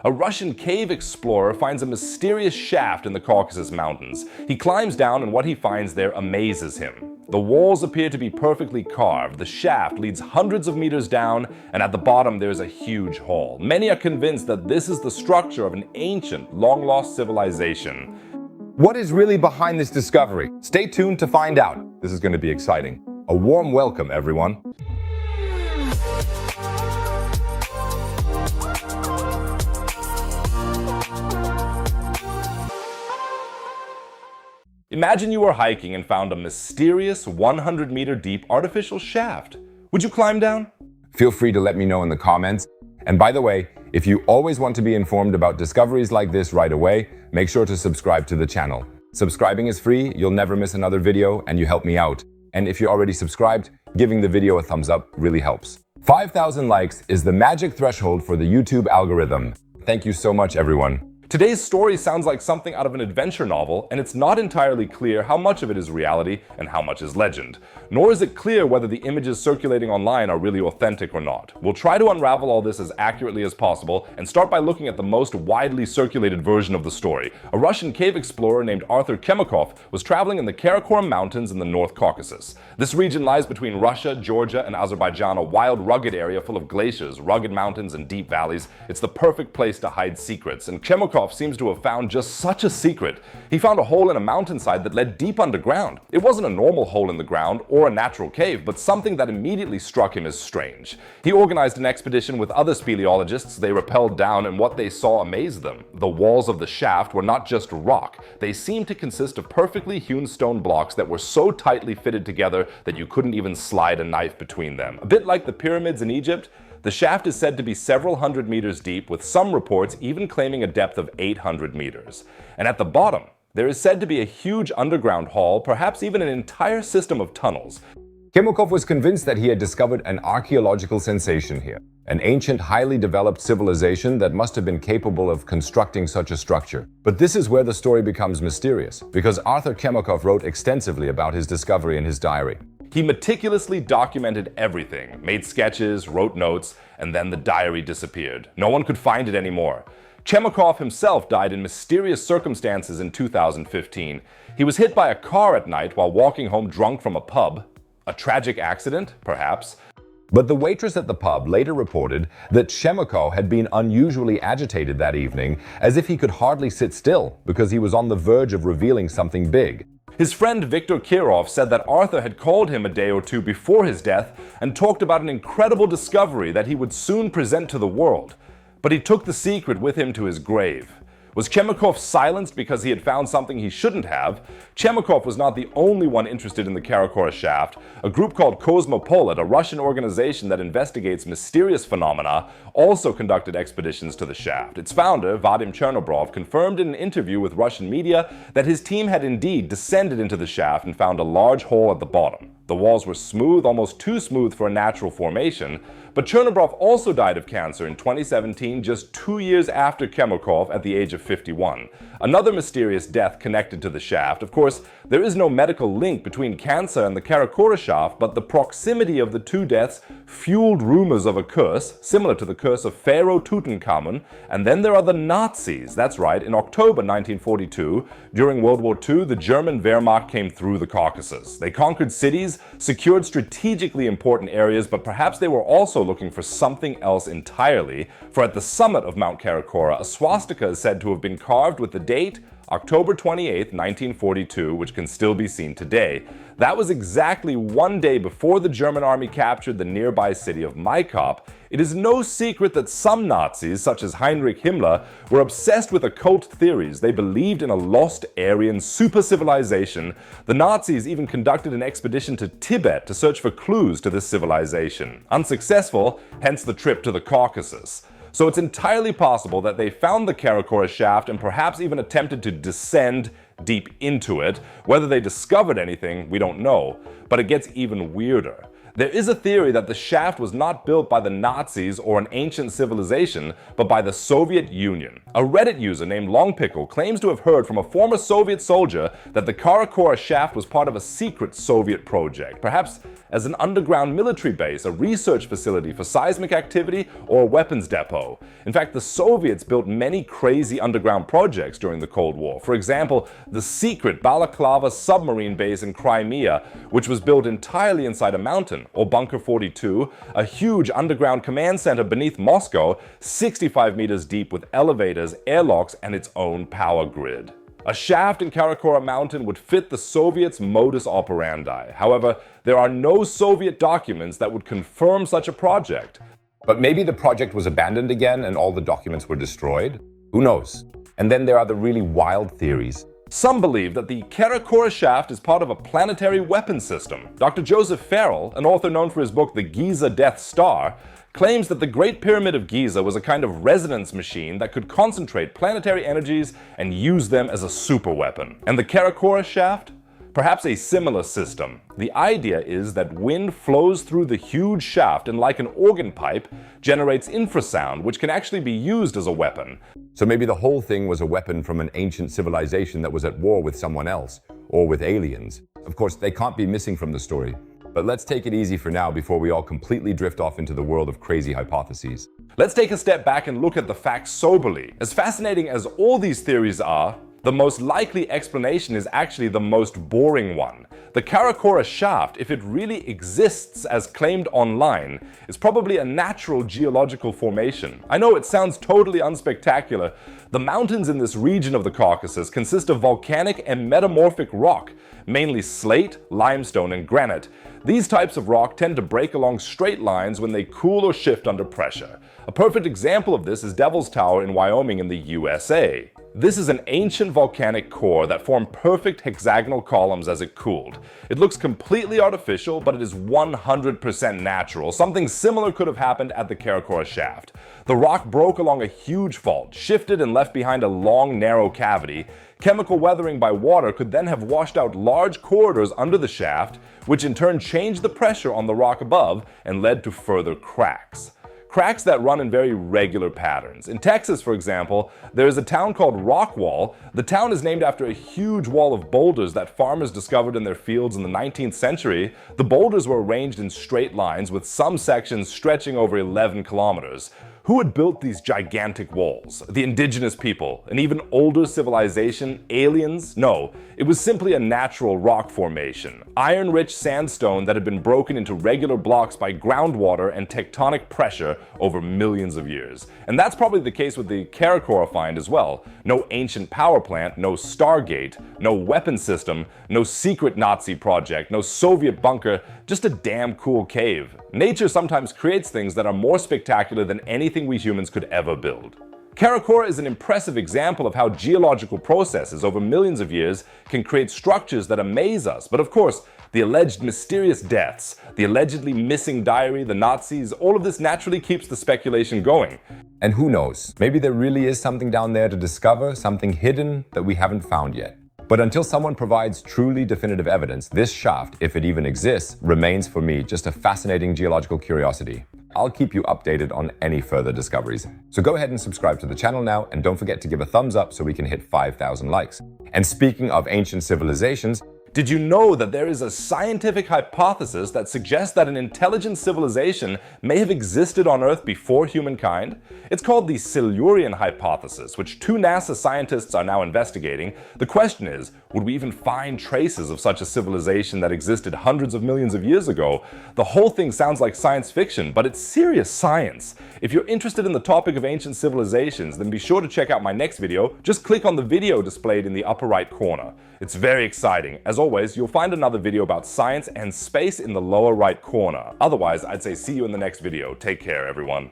A Russian cave explorer finds a mysterious shaft in the Caucasus Mountains. He climbs down and what he finds there amazes him. The walls appear to be perfectly carved, the shaft leads hundreds of meters down, and at the bottom there's a huge hole. Many are convinced that this is the structure of an ancient, long-lost civilization. What is really behind this discovery? Stay tuned to find out. This is going to be exciting. A warm welcome, everyone. Imagine you were hiking and found a mysterious 100-meter deep artificial shaft. Would you climb down? Feel free to let me know in the comments. And by the way, if you always want to be informed about discoveries like this right away, make sure to subscribe to the channel. Subscribing is free, you'll never miss another video, and you help me out. And if you're already subscribed, giving the video a thumbs up really helps. 5,000 likes is the magic threshold for the YouTube algorithm. Thank you so much, everyone. Today's story sounds like something out of an adventure novel, and it's not entirely clear how much of it is reality and how much is legend. Nor is it clear whether the images circulating online are really authentic or not. We'll try to unravel all this as accurately as possible and start by looking at the most widely circulated version of the story. A Russian cave explorer named Arthur Zimikov was traveling in the Khara Hora mountains in the North Caucasus. This region lies between Russia, Georgia, and Azerbaijan, a wild, rugged area full of glaciers, rugged mountains, and deep valleys. It's the perfect place to hide secrets, and Zimikov seems to have found just such a secret. He found a hole in a mountainside that led deep underground. It wasn't a normal hole in the ground or a natural cave, but something that immediately struck him as strange. He organized an expedition with other speleologists. They rappelled down, and what they saw amazed them. The walls of the shaft were not just rock. They seemed to consist of perfectly hewn stone blocks that were so tightly fitted together that you couldn't even slide a knife between them. A bit like the pyramids in Egypt, the shaft is said to be several hundred meters deep, with some reports even claiming a depth of 800 meters. And at the bottom, there is said to be a huge underground hall, perhaps even an entire system of tunnels. Zimikov was convinced that he had discovered an archaeological sensation here, an ancient, highly developed civilization that must have been capable of constructing such a structure. But this is where the story becomes mysterious, because Arthur Zimikov wrote extensively about his discovery in his diary. He meticulously documented everything, made sketches, wrote notes, and then the diary disappeared. No one could find it anymore. Zimikov himself died in mysterious circumstances in 2015. He was hit by a car at night while walking home drunk from a pub. A tragic accident, perhaps. But the waitress at the pub later reported that Zimikov had been unusually agitated that evening, as if he could hardly sit still because he was on the verge of revealing something big. His friend Viktor Kirov said that Arthur had called him a day or two before his death and talked about an incredible discovery that he would soon present to the world. But he took the secret with him to his grave. Was Zimikov silenced because he had found something he shouldn't have? Zimikov was not the only one interested in the Khara Hora shaft. A group called Cosmopolit, a Russian organization that investigates mysterious phenomena, also conducted expeditions to the shaft. Its founder, Vadim Chernobrov, confirmed in an interview with Russian media that his team had indeed descended into the shaft and found a large hole at the bottom. The walls were smooth, almost too smooth for a natural formation, but Chernobrov also died of cancer in 2017, just 2 years after Zimikov at the age of 51. Another mysterious death connected to the shaft. Of course, there is no medical link between cancer and the Khara Hora shaft, but the proximity of the two deaths fueled rumors of a curse, similar to the curse of Pharaoh Tutankhamun. And then there are the Nazis. That's right, in October 1942, during World War II, the German Wehrmacht came through the Caucasus. They conquered cities, secured strategically important areas, but perhaps they were also looking for something else entirely, for at the summit of Mount Khara Hora, a swastika is said to have been carved with the date October 28, 1942, which can still be seen today. That was exactly 1 day before the German army captured the nearby city of Maikop. It is no secret that some Nazis, such as Heinrich Himmler, were obsessed with occult theories. They believed in a lost Aryan super civilization. The Nazis even conducted an expedition to Tibet to search for clues to this civilization. Unsuccessful, hence the trip to the Caucasus. So it's entirely possible that they found the Khara Hora shaft and perhaps even attempted to descend deep into it. Whether they discovered anything, we don't know. But it gets even weirder. There is a theory that the shaft was not built by the Nazis or an ancient civilization, but by the Soviet Union. A Reddit user named Longpickle claims to have heard from a former Soviet soldier that the Khara Hora shaft was part of a secret Soviet project. Perhaps as an underground military base, a research facility for seismic activity, or a weapons depot. In fact, the Soviets built many crazy underground projects during the Cold War. For example, the secret Balaclava submarine base in Crimea, which was built entirely inside a mountain, or Bunker 42, a huge underground command center beneath Moscow, 65 meters deep with elevators, airlocks, and its own power grid. A shaft in Khara Hora mountain would fit the Soviets' modus operandi. However, there are no Soviet documents that would confirm such a project. But maybe the project was abandoned again and all the documents were destroyed? Who knows? And then there are the really wild theories. Some believe that the Khara Hora shaft is part of a planetary weapon system. Dr. Joseph Farrell, an author known for his book The Giza Death Star, claims that the Great Pyramid of Giza was a kind of resonance machine that could concentrate planetary energies and use them as a superweapon. And the Khara Hora shaft? Perhaps a similar system. The idea is that wind flows through the huge shaft and, like an organ pipe, generates infrasound, which can actually be used as a weapon. So maybe the whole thing was a weapon from an ancient civilization that was at war with someone else, or with aliens. Of course, they can't be missing from the story. But let's take it easy for now before we all completely drift off into the world of crazy hypotheses. Let's take a step back and look at the facts soberly. As fascinating as all these theories are, the most likely explanation is actually the most boring one. The Khara Hora shaft, if it really exists as claimed online, is probably a natural geological formation. I know it sounds totally unspectacular. The mountains in this region of the Caucasus consist of volcanic and metamorphic rock, mainly slate, limestone, and granite. These types of rock tend to break along straight lines when they cool or shift under pressure. A perfect example of this is Devil's Tower in Wyoming in the USA. This is an ancient volcanic core that formed perfect hexagonal columns as it cooled. It looks completely artificial, but it is 100% natural. Something similar could have happened at the Khara Hora shaft. The rock broke along a huge fault, shifted and left behind a long, narrow cavity. Chemical weathering by water could then have washed out large corridors under the shaft, which in turn changed the pressure on the rock above and led to further cracks. Cracks that run in very regular patterns. In Texas, for example, there is a town called Rockwall. The town is named after a huge wall of boulders that farmers discovered in their fields in the 19th century. The boulders were arranged in straight lines, with some sections stretching over 11 kilometers. Who had built these gigantic walls? The indigenous people? An even older civilization? Aliens? No, it was simply a natural rock formation. Iron-rich sandstone that had been broken into regular blocks by groundwater and tectonic pressure over millions of years. And that's probably the case with the Khara Hora find as well. No ancient power plant, no Stargate, no weapon system, no secret Nazi project, no Soviet bunker, just a damn cool cave. Nature sometimes creates things that are more spectacular than anything we humans could ever build. Khara Hora is an impressive example of how geological processes over millions of years can create structures that amaze us. But of course, the alleged mysterious deaths, the allegedly missing diary, the Nazis, all of this naturally keeps the speculation going. And who knows, maybe there really is something down there to discover, something hidden that we haven't found yet. But until someone provides truly definitive evidence, this shaft, if it even exists, remains for me just a fascinating geological curiosity. I'll keep you updated on any further discoveries. So go ahead and subscribe to the channel now, and don't forget to give a thumbs up so we can hit 5,000 likes. And speaking of ancient civilizations, did you know that there is a scientific hypothesis that suggests that an intelligent civilization may have existed on Earth before humankind? It's called the Silurian hypothesis, which 2 NASA scientists are now investigating. The question is, would we even find traces of such a civilization that existed hundreds of millions of years ago? The whole thing sounds like science fiction, but it's serious science. If you're interested in the topic of ancient civilizations, then be sure to check out my next video. Just click on the video displayed in the upper right corner. It's very exciting. As always, you'll find another video about science and space in the lower right corner. Otherwise, I'd say see you in the next video. Take care, everyone.